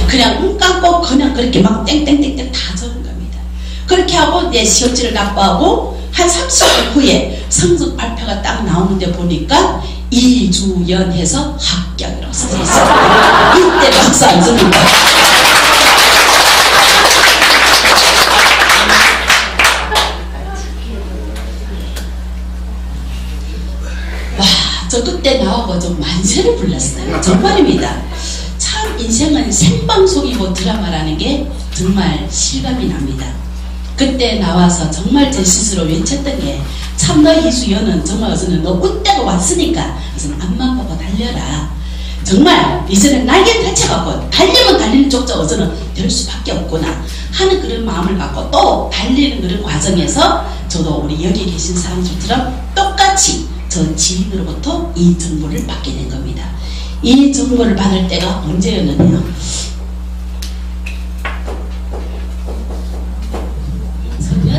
그냥 눈 감고 그냥 그렇게 막 땡땡땡땡 다 적은 겁니다. 그렇게 하고 내 시험지를 납부하고 한 30분 후에 성적 발표가 딱 나오는데 보니까 이주연 해서 합격이라고 써져 있어요. 이때 박수 안 줍니다. 와, 저 그때 나오고 좀 만세를 불렀어요. 정말입니다. 참 인생은 생방송이고 드라마라는 게 정말 실감이 납니다. 그때 나와서 정말 제 스스로 외쳤던 게 참 너 이주연은 정말 어서는 너 웃다가 왔으니까 어서는 앞만 보고 달려라. 정말 이제는 날개 펼쳐갖고 달리면 달리는 쪽자 어서는 될 수밖에 없구나 하는 그런 마음을 갖고 또 달리는 그런 과정에서 저도 우리 여기 계신 사람들처럼 똑같이 저 지인으로부터 이 정보를 받게 된 겁니다. 이 정보를 받을 때가 언제였느냐,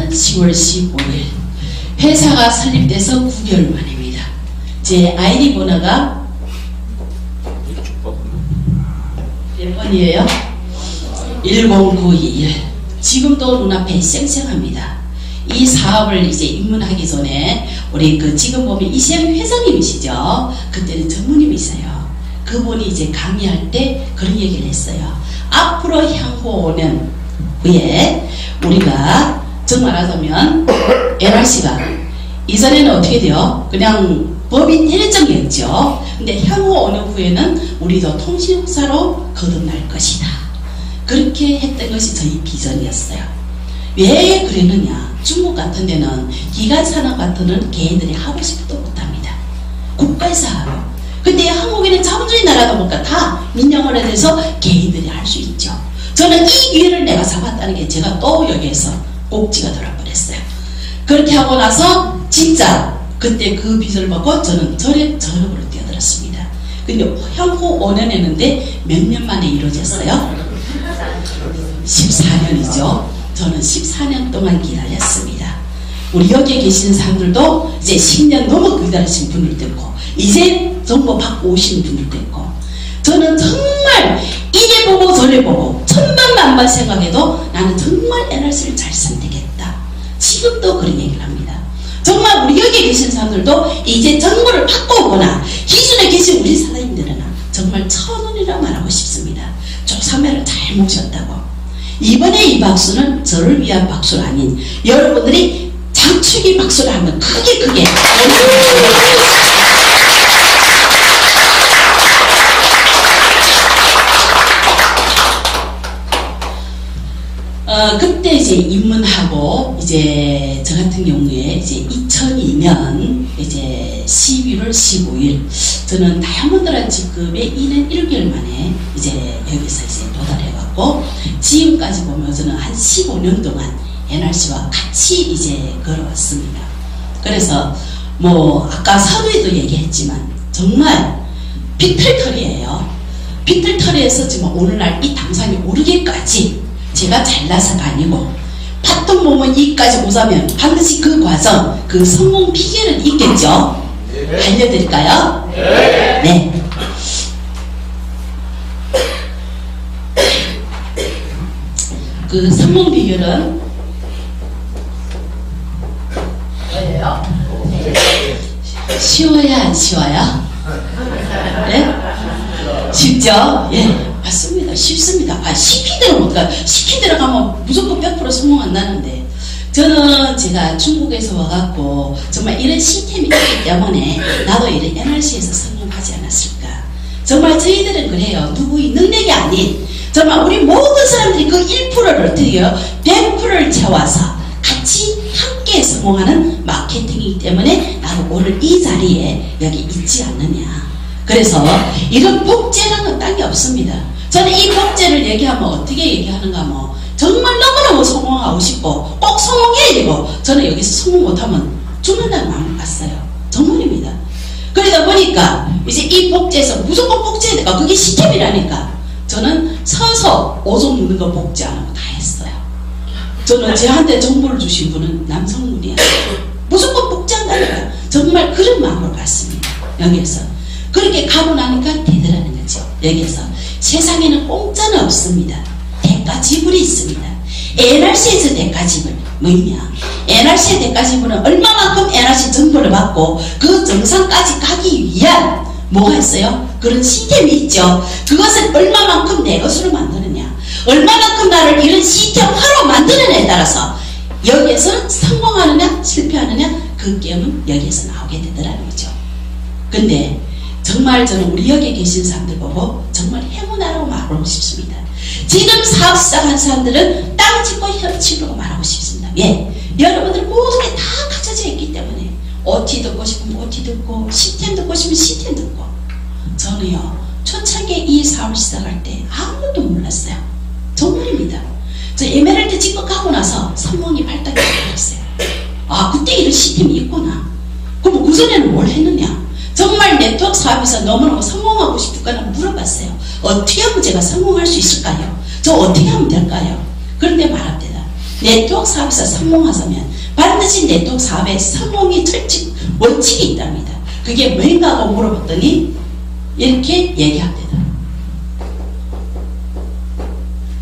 10월 15일 회사가 설립돼서 9개월 만입니다. 제 아이디 번호가 몇 번이에요? 10921. 지금도 눈앞에 쌩쌩합니다. 이 사업을 이제 입문하기 전에 우리 그 지금 보면 이시영 회장님이시죠? 그때는 전무님이세요. 그분이 이제 강의할 때 그런 얘기를 했어요. 앞으로 향후 5년 후에 우리가 정말 말하자면 NRC가 이전에는 어떻게 돼요? 그냥 법인 일정이었죠. 근데 향후 5년 후에는 우리도 통신사로 거듭날 것이다. 그렇게 했던 것이 저희 비전이었어요. 왜 그랬느냐? 중국 같은 데는 기간산업 같은 데는 개인들이 하고 싶어도 못합니다. 국가에서 하고. 근데 한국에는 자본주의 나라다 보니까 다 민영화에 대해서 개인들이 할 수 있죠. 저는 이 기회를 내가 잡았다는 게 제가 또 여기에서 꼭지가 돌아버렸어요. 그렇게 하고 나서 진짜 그때 그 비전을 받고 저는 전업으로 뛰어들었습니다. 근데 향후 5년 했는데 몇 년 만에 이루어졌어요? 14년이죠. 저는 14년 동안 기다렸습니다. 우리 여기에 계시는 사람들도 이제 10년 넘어 기다리신 분들도 있고 이제 정보 받고 오신 분들도 있고 저는 정말 이래 보고 저래 보고 천번만번 생각해도 나는 정말 NRC를 잘 선택했다. 지금도 그런 얘기를 합니다. 정말 우리 여기에 계신 사람들도 이제 정보를 받고 오거나 기존에 계신 우리 사장님들은 정말 천원이라 말하고 싶습니다. 조사매를 잘 모셨다고. 이번에 이 박수는 저를 위한 박수가 아닌 여러분들이 장축이 박수를 하면 크게 그때 이제 입문하고 이제 저 같은 경우에 이제 2002년 이제 11월 15일 저는 다이아몬드라는 직급에 2년 1개월 만에 이제 여기서 이제 도달해갖고 지금까지 보면 저는 한 15년 동안 NRC와 같이 이제 걸어왔습니다. 그래서 뭐 아까 서두에도 얘기했지만 정말 비틀털이에요. 비틀털이에서 지금 오늘날 이 당상에 오르기까지 제가 잘나서가 아니고 파통 보면 이까지 오자면 반드시 그 과정, 그 성공 비결은 있겠죠? 네. 알려드릴까요? 네. 네. 그 성공 비결은 뭐예요? 쉬워야 안 쉬워요? 네? 쉽죠? 예. 맞습니다. 쉽습니다. 시킨 대로 못 가. 시킨 대로 가면 무조건 100% 성공한다는데 저는 제가 중국에서 와갖고 정말 이런 시스템이 있기 때문에 나도 이런 NRC에서 성공하지 않았을까. 정말 저희들은 그래요. 누구의 능력이 아닌 정말 우리 모든 사람들이 그 1%를 어떻게 해요? 100%를 채워서 같이 함께 성공하는 마케팅이기 때문에 나도 오늘 이 자리에 여기 있지 않느냐. 그래서 이런 복제라는 딴 게 없습니다. 저는 이 복제를 얘기하면 어떻게 얘기하는가 뭐 정말 너무너무 성공하고 싶고 꼭 성공해야 되고 저는 여기서 성공 못하면 죽는다는 마음을 봤어요. 정말입니다. 그러다 보니까 이제 이 복제에서 무조건 복제해야 되니까 그게 시스템이라니까 저는 서서 5종 묻는 거 복제 안 하고 다 했어요. 저는 저한테 정보를 주신 분은 남성분이야. 무조건 복제한다니까 정말 그런 마음을 갖습니다. 여기에서 그렇게 가고 나니까 되더라는 거죠. 여기에서 세상에는 공짜는 없습니다. 대가 지불이 있습니다. NRC에서 대가 지불 뭐냐? NRC의 대가 지불은 얼마만큼 NRC 정보를 받고 그 정상까지 가기 위한 뭐가 있어요? 그런 시스템이 있죠. 그것을 얼마만큼 내 것으로 만드느냐, 얼마만큼 나를 이런 시스템화로 만드느냐에 따라서 여기에서 성공하느냐 실패하느냐 그 게임은 여기에서 나오게 되더라는 거죠. 근데 정말 저는 우리 여기 계신 사람들 보고 정말 행운하라고 말하고 싶습니다. 지금 사업 시작한 사람들은 땅 짓고 협치라고 말하고 싶습니다. 예, 여러분들 모든 게 다 갖춰져 있기 때문에 OT 듣고 싶으면 OT 듣고 시스템 듣고 싶으면 시스템 듣고. 저는요 초창기에 이 사업을 시작할 때 아무것도 몰랐어요. 정말입니다. 저 에메랄드 직급하고 나서 성공이 발달이 되었어요. 아, 그때 이런 시스템이 있구나. 그럼 그전에는 뭘 했느냐? 정말 네트워크 사업에서 너무너무 성공하고 싶을까나 물어봤어요. 어떻게 하면 제가 성공할 수 있을까요? 저 어떻게 하면 될까요? 그런데 말합니다. 네트워크 사업에서 성공하자면 반드시 네트워크 사업에 성공이 원칙이 있답니다. 그게 뭔가 하고 물어봤더니 이렇게 얘기합니다.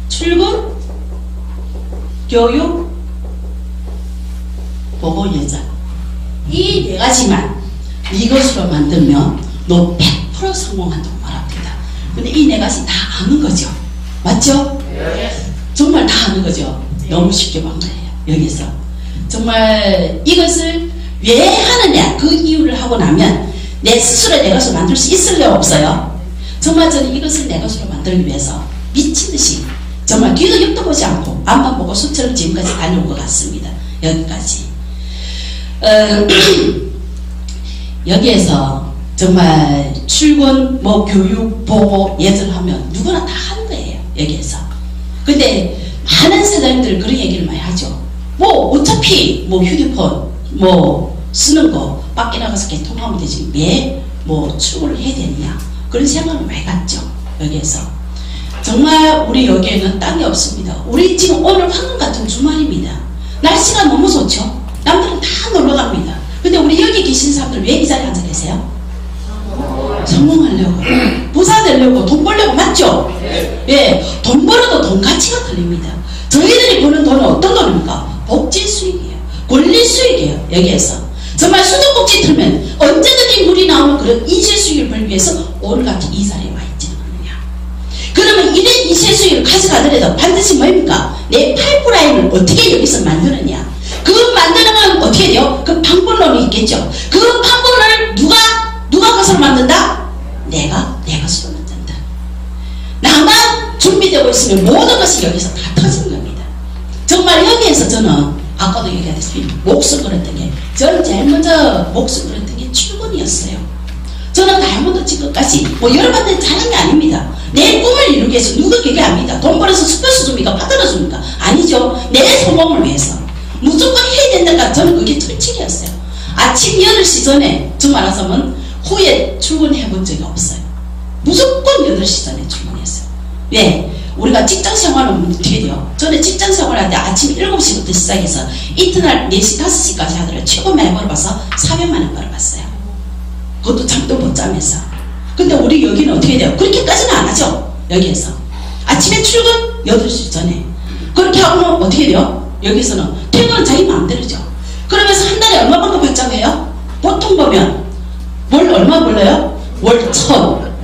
출근, 교육, 보고 여자. 이 네 가지만 이것으로 만들면 너 100% 성공한다고 말합니다. 근데 이 네 가지 다 아는 거죠. 맞죠? 정말 다 아는 거죠. 너무 쉽게 본 거예요. 여기서. 정말 이것을 왜 하느냐 그 이유를 하고 나면 내 스스로 내 것을 만들 수 있을래요 없어요? 정말 저는 이것을 내 것으로 만들기 위해서 미친듯이 정말 뒤도 옆도 보지 않고 앞만 보고 수처럼 지금까지 다녀온 것 같습니다. 여기까지. 여기에서 정말 출근, 뭐 교육, 보고, 예절하면 누구나 다 하는 거예요. 여기에서. 근데 많은 사람들 그런 얘기를 많이 하죠. 뭐 어차피 뭐 휴대폰 뭐 쓰는 거 밖에 나가서 개통하면 되지 왜 뭐 출근을 해야 되느냐 그런 생각을 많이 갖죠. 여기에서. 정말 우리 여기에는 땅이 없습니다. 우리 지금 오늘 황금 같은 주말입니다. 날씨가 너무 좋죠. 남들은 다 놀러 갑니다. 근데 우리 여기 계신 사람들 왜 이 자리에 앉아 계세요? 성공하려고, 부자 되려고, 돈 벌려고. 맞죠? 예, 돈 벌어도 돈 가치가 틀립니다. 저희들이 버는 돈은 어떤 돈입니까? 복지 수익이에요. 권리 수익이에요. 여기에서 정말 수도꼭지 틀면 언제든지 물이 나오는 그런 인쇄 수익을 벌기 위해서 오늘같이 이 자리에 와 있지는 않느냐. 그러면 이런 인쇄 수익을 가져가더라도 반드시 뭡니까? 내 파이프라인을 어떻게 여기서 만드느냐. 그 만드는 건 어떻게 돼요? 그 방법론이 있겠죠. 그 방법론을 누가 것으로 만든다? 내가 내 것으로 만든다. 나만 준비되고 있으면 모든 것이 여기서 다 터지는 겁니다. 정말 여기에서 저는 아까도 얘기했다시피 목숨 걸었던 게 저는 제일 먼저 목숨 걸었던 게 출근이었어요. 저는 다이아몬드 직급까지 뭐 여러분들 잘한 게 아닙니다. 내 꿈을 이루기 위해서 누가 얘기합니다. 돈 벌어서 스포츠 줍니까? 받아라 줍니까? 아니죠. 내 성공을 위해서 무조건 해야 된다가 저는 그게 철칙이었어요. 아침 8시 전에 정말 말하자면 후에 출근해 본 적이 없어요. 무조건 8시 전에 출근했어요. 왜? 우리가 직장 생활은 어떻게 돼요? 저는 직장 생활할 때 아침 7시부터 시작해서 이튿날 4시, 5시까지 하더라도 최고 많이 벌어봐서 400만 원 벌어봤어요. 그것도 잠도 못 자면서. 근데 우리 여기는 어떻게 돼요? 그렇게까지는 안 하죠. 여기에서. 아침에 출근 8시 전에. 그렇게 하고는 어떻게 돼요? 여기서는 퇴근은 자기 마음대로죠. 그러면서 한 달에 얼마만큼 받자고 해요? 보통 보면 월 얼마 벌려요? 월 1,000.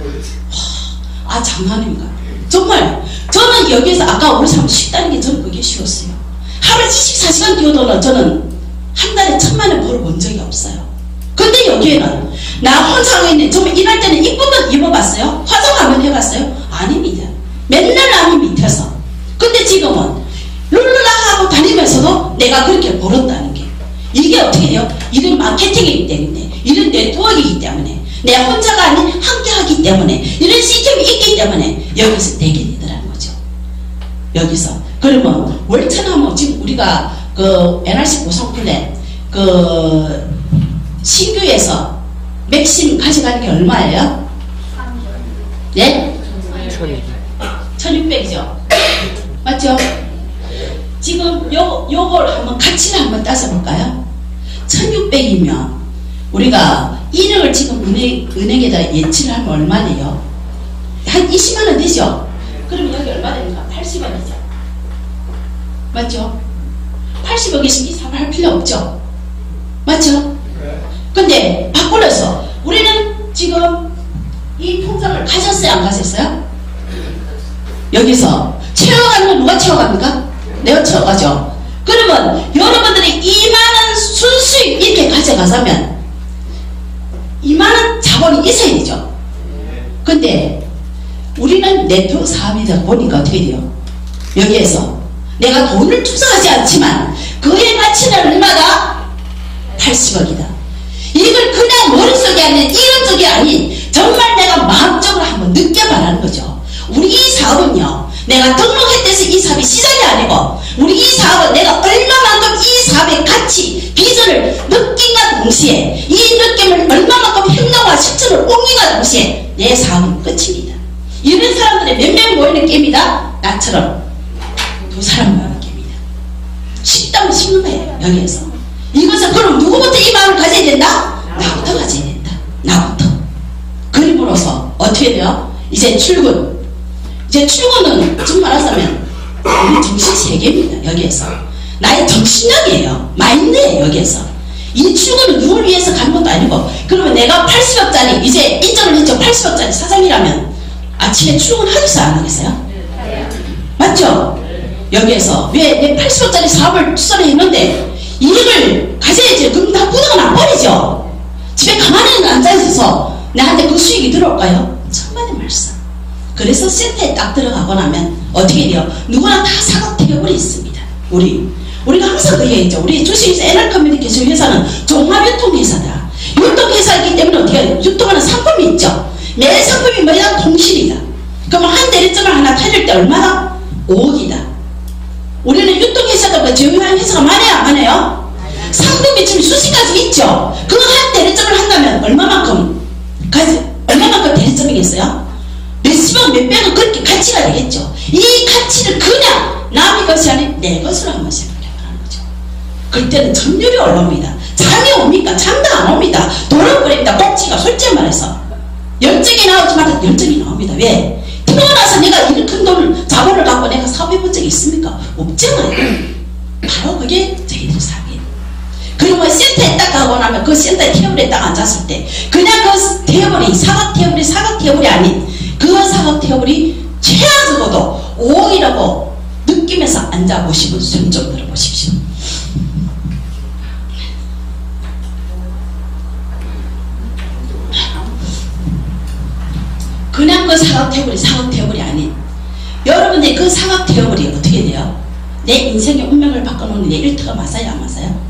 아, 장난입니까? 정말 저는 여기에서 아까 우리 사람 쉽다는 게 저는 그게 쉬웠어요. 하루에 24시간 뛰어도는 저는 한 달에 1,000만 원 벌어본 적이 없어요. 근데 여기에는 나 혼자 하고 있는 정말 일할 때는 이쁜 것 입어봤어요? 화장 한번 해봤어요? 아닙니다. 맨날 남이 밑에서. 근데 지금은 룰루라 하고 다니면서도 내가 그렇게 벌었다는 게 이게 어떻게 돼요? 이런 마케팅이기 때문에 이런 네트워크이기 때문에 내 혼자가 아닌 함께 하기 때문에 이런 시스템이 있기 때문에 여기서 되게 되더라는 거죠. 여기서 그러면 월천하면 지금 우리가 그 NRC 구성플랜 그 신규에서 맥심 가져가는 게 얼마예요? 네? 1600이죠. 맞죠? 지금 요걸 한번 가치를 한번 따져볼까요? 1600이면 우리가 1억을 지금 은행에다 예치를 하면 얼마네요? 야, 한 20만원 되죠? 그러면 여기 얼마 됩니까? 80억이죠. 맞죠? 80억 있으면 이 사업을 할 필요 없죠? 맞죠? 근데 바꾸려서 우리는 지금 이 통장을 가졌어요? 안 가졌어요? 여기서 채워가는 건 누가 채워갑니까? 내가 채워가죠. 그러면 여러분들이 2만원 순수익 이렇게 가져가자면 2만원 자본이 있어야 되죠. 근데 우리는 네트워크 사업이다 보니까 어떻게 돼요? 여기에서 내가 돈을 투자하지 않지만 그의 가치는 얼마다? 80억이다. 이걸 그냥 머릿속에 아닌 이론적이 아닌 정말 내가 마음적으로 한번 느껴봐라는 거죠. 우리 이 사업은요, 내가 등록했대서 이 사업이 시작이 아니고 우리 이 사업은 내가 얼마만큼 이 사업의 가치, 비전을 느낀과 동시에 이 느낌을 얼마만큼 행동과 실천을 옮긴과 동시에 내 사업은 끝입니다. 이런 사람들이 몇 명 모이는 게임이다? 나처럼 2사람 모이는 게임이다. 쉽다면 쉽는 거예요. 여기에서 이것은 그럼 누구부터 이 마음을 가져야 된다? 나부터 가져야 된다. 나부터. 그림으로써 어떻게 돼요? 이제 출근. 이제 출근은 좀 말하자면 우리 정신세계입니다. 여기에서 나의 정신력이에요. 마인드예요. 여기에서 이 출근은 누굴 위해서 가는 것도 아니고, 그러면 내가 80억짜리 이제 인정을 했죠. 80억짜리 사장이라면 아침에 출근하겠어요? 안 하겠어요? 맞죠? 여기에서 왜 내 80억짜리 사업을 투자를 했는데 이익을 가져야지. 그럼 다 부담은 안 버리죠. 집에 가만히 앉아있어서 나한테 그 수익이 들어올까요? 천만의 말씀. 그래서 센터에 딱 들어가고 나면 어떻게 돼요? 누구나 다 사각태격이 있습니다. 우리가 항상 그 얘기죠. 우리 주식회사 NR커뮤니케이션 회사는 종합유통회사다. 유통회사이기 때문에 어떻게 해요? 유통하는 상품이 있죠. 매 상품이 뭐냐? 통실이다. 그럼 한 대리점을 하나 팔릴 때 얼마나? 5억이다. 우리는 유통회사가 조용한 회사가 많아요? 안 많아요? 상품이 지금 수십가지 있죠. 그 한 대리점을 한다면 얼마만큼 대리점이겠어요? 몇십억 몇백억 그렇게 가치가 되겠죠. 이 가치를 그냥 남의 것이 아닌 내 것으로 한번 생각해보라는 거죠. 그때는 점유율이 올라옵니다. 잠이 옵니까? 잠도 안 옵니다. 돈을 버립니다. 꼭지가 솔직히 말해서 열정이 나오지만 열정이 나옵니다. 왜? 태어나서 내가 이렇게 큰 돈을 자본을 갖고 내가 사업해본 적이 있습니까? 없잖아요. 바로 그게 저희들 사업이에요. 그리고 센터에 딱 가고 나면 그 센터 테이블에 딱 앉았을 때 그냥 그 테이블이 사각 테이블이 아닌 그 사각 테이블이 최하적어도 5억이라고 느끼면서 앉아보시면 손 좀 들어보십시오. 그냥 그 사각 테이블이 아닌 여러분들 그 사각 테이블이 어떻게 돼요? 내 인생의 운명을 바꿔놓는 내 일터가 맞아요? 안 맞아요?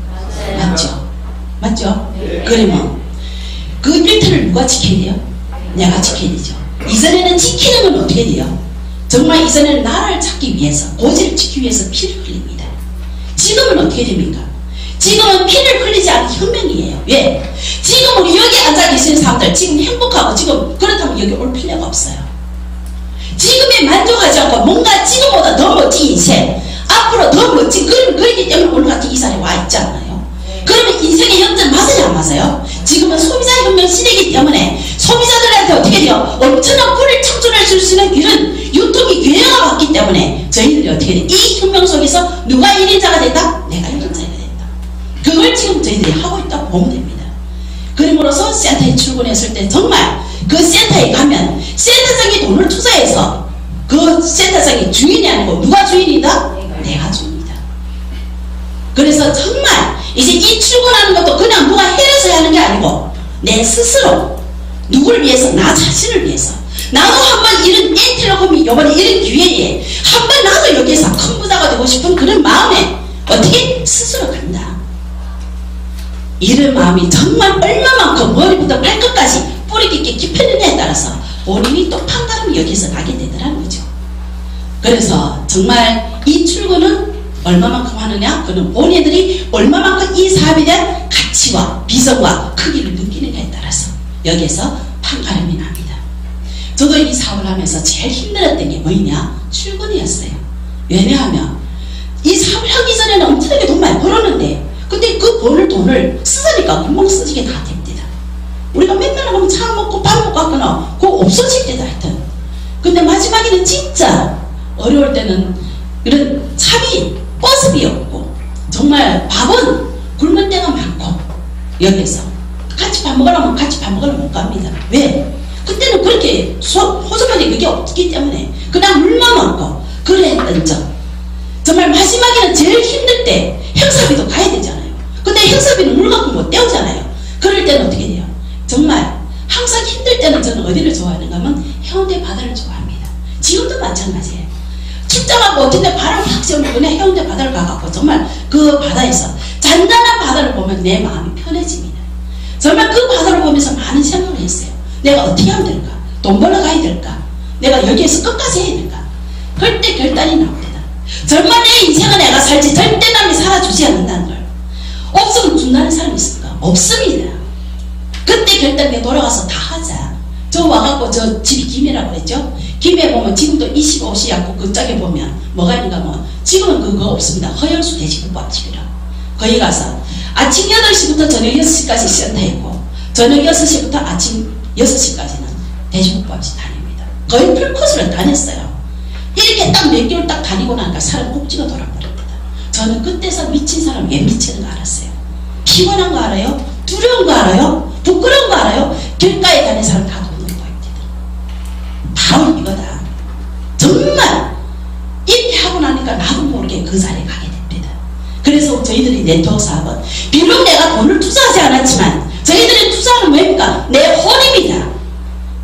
맞죠? 맞죠? 네. 그러면 그 일터를 누가 지켜야 돼요? 내가 지켜야 되죠. 이전에는 지키는 건 어떻게 돼요? 정말 이전에는 나라를 찾기 위해서, 고지를 지키기 위해서 피를 흘립니다. 지금은 어떻게 됩니까? 지금은 피를 흘리지 않은 혁명이에요. 왜? 지금 우리 여기 앉아 계시는 사람들 지금 행복하고 지금 그렇다면 여기 올 필요가 없어요. 지금에 만족하지 않고 뭔가 지금보다 더 멋진 인생, 앞으로 더 멋진 그림을 그리기 때문에 오늘 같은 이 자리에 와 있잖아요. 그러면 인생의 역전 맞아요? 안 맞아요? 지금은 소비자 혁명 시대이기 때문에 소비자들한테 어떻게 돼요? 엄청난 꿀을 창출할 수 있는 이런 유통이 기회가 왔기 때문에 저희들이 어떻게 돼요? 이 혁명 속에서 누가 1인자가 된다? 내가 1인자가 된다. 그걸 지금 저희들이 하고 있다고 보면 됩니다. 그러므로서 센터에 출근했을 때 정말 그 센터에 가면 센터장이 돈을 투자해서 그 센터장이 주인이 아니고 누가 주인이다? 내가 주인이다. 그래서 정말 이제 이 출근하는 것도 그냥 누가 해서 하는 게 아니고 내 스스로 누구를 위해서? 나 자신을 위해서. 나도 한번 이런 엔트로컴이 이번에 이런 기회에 한번 나도 여기에서 큰 부자가 되고 싶은 그런 마음에 어떻게 스스로 간다. 이런 마음이 정말 얼마만큼 머리부터 발끝까지 뿌리 깊게 깊었느냐에 따라서 본인이 또 판가름이 여기서 나게 되더라는 거죠. 그래서 정말 이 출근은 얼마만큼 하느냐? 그는 본인들이 얼마만큼 이 사업에 대한 가치와 비전과 크기를 느끼느냐에 따라서 여기에서 판가름이 납니다. 저도 이 사업을 하면서 제일 힘들었던 게 뭐냐? 출근이었어요. 왜냐하면 이 사업을 하기 전에는 엄청나게 돈 많이 벌었는데 근데 그 버는 돈을 쓰니까 금방 쓰지게 다 됩니다. 우리가 맨날 가면 차 먹고 밥 먹고 하거나 그거 없어질 때다 하여튼 근데 마지막에는 진짜 어려울 때는 이런 차비, 버스비 없고 정말 밥은 굶을 때가 많고 여기서 같이 밥 먹으려면 같이 밥 먹으러 못 갑니다. 왜? 그때는 그렇게 호주머니 그게 없기 때문에 그냥 물만 먹고 그랬던 점. 정말 마지막에는 제일 힘들 때 행사비도 가야 되잖아요. 근데 행사비는 물 갖고 못 때우잖아요. 그럴 때는 어떻게 돼요? 정말 항상 힘들 때는 저는 어디를 좋아하는가 하면 해운대 바다를 좋아합니다. 지금도 마찬가지예요. 출장하고 어떤 데 바람 확 쐬면 그냥 해운대 바다를 가갖고 정말 그 바다에서 잔잔한 바다를 보면 내 마음이 편해집니다. 정말 그 바다를 보면서 많은 생각을 했어요. 내가 어떻게 하면 될까? 돈 벌러 가야 될까? 내가 여기에서 끝까지 해야 될까? 그때 결단이 나옵니다. 정말 내 인생은 내가 살지 절대 남이 살아주지 않는다는 걸. 없으면 준다는 사람이 있을까? 없습니다. 그때 결단에 돌아가서 다 하자. 저 와갖고 저 집이 김해라고 그랬죠? 김해 보면 지금도 25시 약국 그 짝에 보면 뭐가 있는가 하면 지금은 그거 없습니다. 허영수 돼지국밥집이라고. 거기 가서 아침 8시부터 저녁 6시까지 센터했고 저녁 6시부터 아침 6시까지는 돼지국밥집 다닙니다. 거의 풀코스를 다녔어요. 이렇게 딱 몇 개월 딱 다니고 나니까 사람 꼭지가 돌아버립니다. 저는 그때서 미친 사람 왜 미치는 거 알았어요. 피곤한 거 알아요? 두려운 거 알아요? 부끄러운 거 알아요? 길가에 다니는 사람 다 돕는 거입니다. 바로 이거다. 정말 이렇게 하고 나니까 나도 모르게 그 자리에 가게 됩니다. 그래서 저희들이 네트워크 사업은 비록 내가 돈을 투자하지 않았지만 저희들이 투자하는 뭡니까? 내 혼입니다.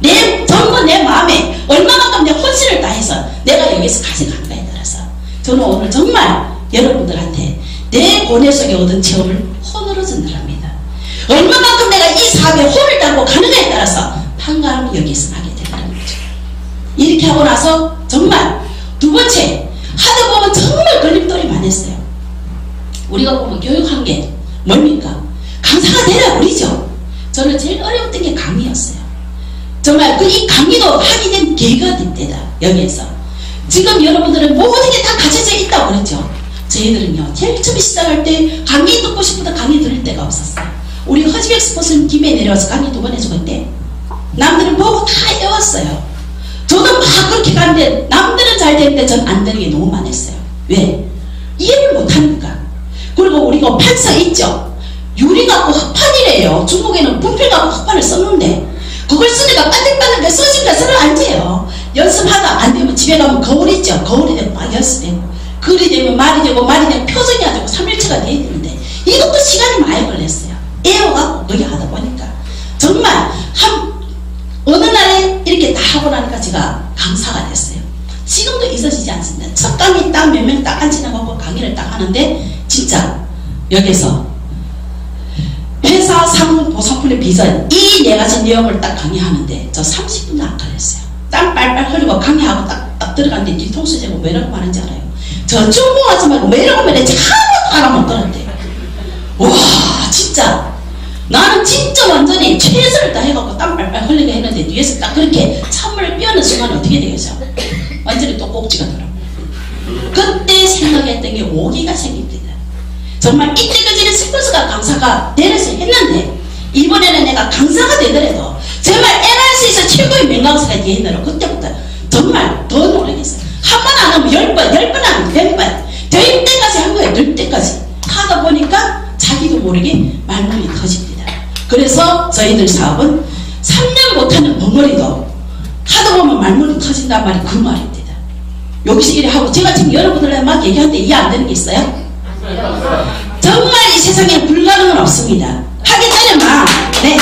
내 전부 내 마음에 얼마만큼 내 혼신을 다해서 내가 여기서 가져간가에 따라서 저는 오늘 정말 여러분들한테 내 고뇌 속에 얻은 체험을 혼으로 전달합니다. 얼마만큼 내가 이 사업에 혼을 담고 가느냐에 따라서 판가름을 여기서 하게 된다는 거죠. 이렇게 하고 나서 정말 두 번째 하다 보면 정말 걸림돌이 많았어요. 우리가 보면 교육한 게 뭡니까? 강사가 되라 그러죠. 저는 제일 어려웠던 게 강의였어요. 정말 그 이 강의도 하게 된 계기가 됩니다. 여기에서 지금 여러분들은 모든 게 다 갖춰져 있다고 그랬죠. 저희들은요 제일 처음 시작할 때 강의 듣고 싶어도 강의 들을 데가 없었어요. 우리 허지백 스포츠는 김해 내려와서 강의 2번 해주고 있는데 남들은 보고 다 외웠어요. 저도 막 그렇게 가는데 남들은 잘 되는데 전 안 되는 게 너무 많았어요. 왜? 이해를 못하니까. 그리고 우리가 판서 있죠. 유리 갖고 흑판이래요. 중국에는 분필 갖고 흑판을 썼는데 그걸 쓰니까 반들반들 써지니까 서로 안 돼요. 연습하다 안 되면 집에 가면 거울 있죠. 거울이 되면 막 연습되고 글이 되면 말이 되고 말이 되면 표정이 안 되고 3일체가 돼야 되는데 이것도 시간이 많이 걸렸어요. 애워갖고 거기 하다 보니까 정말 어느 날에 이렇게 다 하고 나니까 제가 강사가 됐어요. 지금도 잊어지지 않습니다. 첫 강의 딱 몇 명 딱 앉혀나가고 강의를 딱 하는데 진짜 여기서 회사 상품 보상품의 비전 이 네 가지 내용을 딱 강의하는데 저 30분도 안 걸렸어요. 땀 빨빨 흘리고 강의하고 딱 들어갔는데 뒤통수 재고 뭐라고 말하는지 알아요? 저 중공하지 말고 뭐라고 말했지 아무것도 하나 못 들었대. 와 진짜 나는 진짜 완전히 최선을 다해갖고 땀 빨빨 흘리게 했는데 뒤에서 딱 그렇게 찬물을 삐어는 순간 어떻게 되겠어? 완전히 또 꼭지가 더라고요. 그때 생각했던 게 오기가 생깁니다. 정말 이때까지는 스포츠가 강사가 되려서 했는데 이번에는 내가 강사가 되더라도 정말 NRC에서 최고의 명강사가 되더라도 그때부터 정말 더 노력했어요. 한 번 안 하면 10번, 10번 하면 100번 될 때까지 한 거예요. 될 때까지 하다 보니까 자기도 모르게 말문이 터집니다. 그래서 저희들 사업은 3년 못하는 벙어리도 하다 보면 말문이 터진단 말이 그 말입니다. 여기서 이래 하고 제가 지금 여러분들한테 막 얘기하는데 이해 안 되는 게 있어요? 정말 이 세상에 불가능은 없습니다. 하기 전에 막, 네.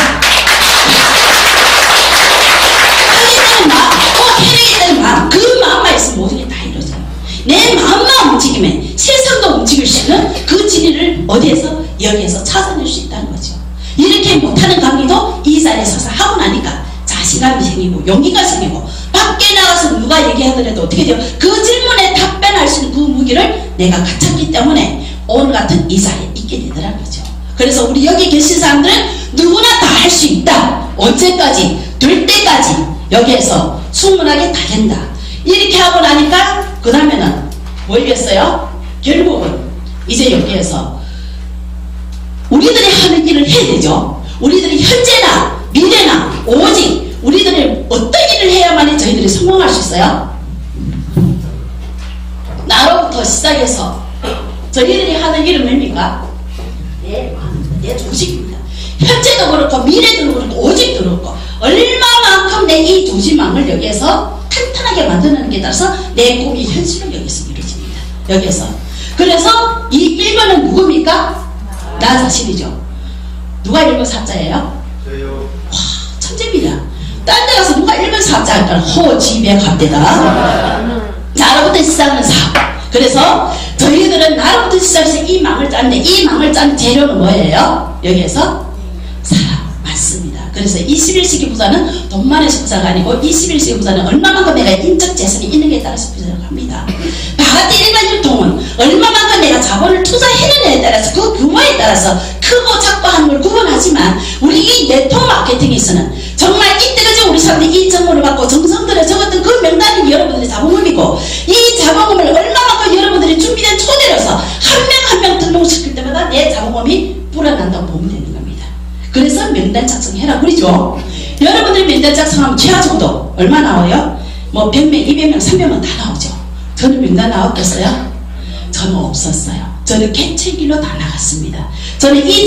하기 전에 막, 꼭 해내겠다는 마음, 그 마음만 있으면 모든 게 다 이루어져요. 내 마음만 움직이면 세상도 움직일 수 있는 그 진리를 어디에서? 여기에서 찾아낼 수 있다는 거죠. 이렇게 못하는 강의도 이 자리에 서서 하고 나니까 자신감이 생기고 용기가 생기고 밖에 나가서 누가 얘기하더라도 어떻게 돼요? 그 질문에 답변할 수 있는 그 무기를 내가 갖췄기 때문에 오늘 같은 이 자리에 있게 되더라는 거죠. 그래서 우리 여기 계신 사람들은 누구나 다 할 수 있다. 언제까지? 될 때까지 여기에서 충분하게 다 된다. 이렇게 하고 나니까 그 다음에는 뭐겠어요? 결국은 이제 여기에서 우리들이 하는 일을 해야 되죠. 우리들이 현재나 미래나 오직 우리들이 어떤 일을 해야만이 저희들이 성공할 수 있어요? 나로부터 시작해서 저희들이 하는 일은 뭡니까? 내 조직입니다. 현재도 그렇고 미래도 그렇고 오직도 그렇고 얼마만큼 내 이 조직망을 여기에서 탄탄하게 만드는 게 따라서 내 꿈이 현실을 여기서 이루어집니다. 여기에서. 그래서 이 1번은 누굽니까? 나 자신이죠. 누가 1번 사자예요? 저요. 와, 천재입니다. 딴 데 가서 누가 1번 사자 할까? 호지배 갑대다. 나로부터 시작하는 사업. 그래서 저희들은 나로부터 시작해서 이 망을 짜는데 이 망을 짜는 재료는 뭐예요? 여기에서 사람. 맞습니다. 그래서 21세기 부자는 돈만의 부자가 아니고 21세기 부자는 얼마만큼 내가 인적 재산이 있는게 따라서 부자라고 합니다. 바가지 일반 유통은 얼마만큼 내가 자본을 투자해내냐에 따라서 그 규모에 따라서 크고 작고 하는 걸 구분하지만 우리 이 네트워크 마케팅에서는 정말 이때까지 우리 사람들이 이 정보를 받고 정성들을 적었던 그 명단이 여러분들의 자본금이고 이 자본금을 얼마만큼 여러분들이 준비된 토대로서 한 명 한 명 등록시킬 때마다 내 자본금이 불어난다고 보면 되는 겁니다. 그래서 명단 작성해라 그러죠. 여러분들이 명단 작성하면 최하적으로 얼마 나와요? 뭐 100명, 200명, 300명 다 나오죠. 저는 명단 나왔겠어요? 저는 없었어요. 저는 개체기로 다 나갔습니다. 저는 이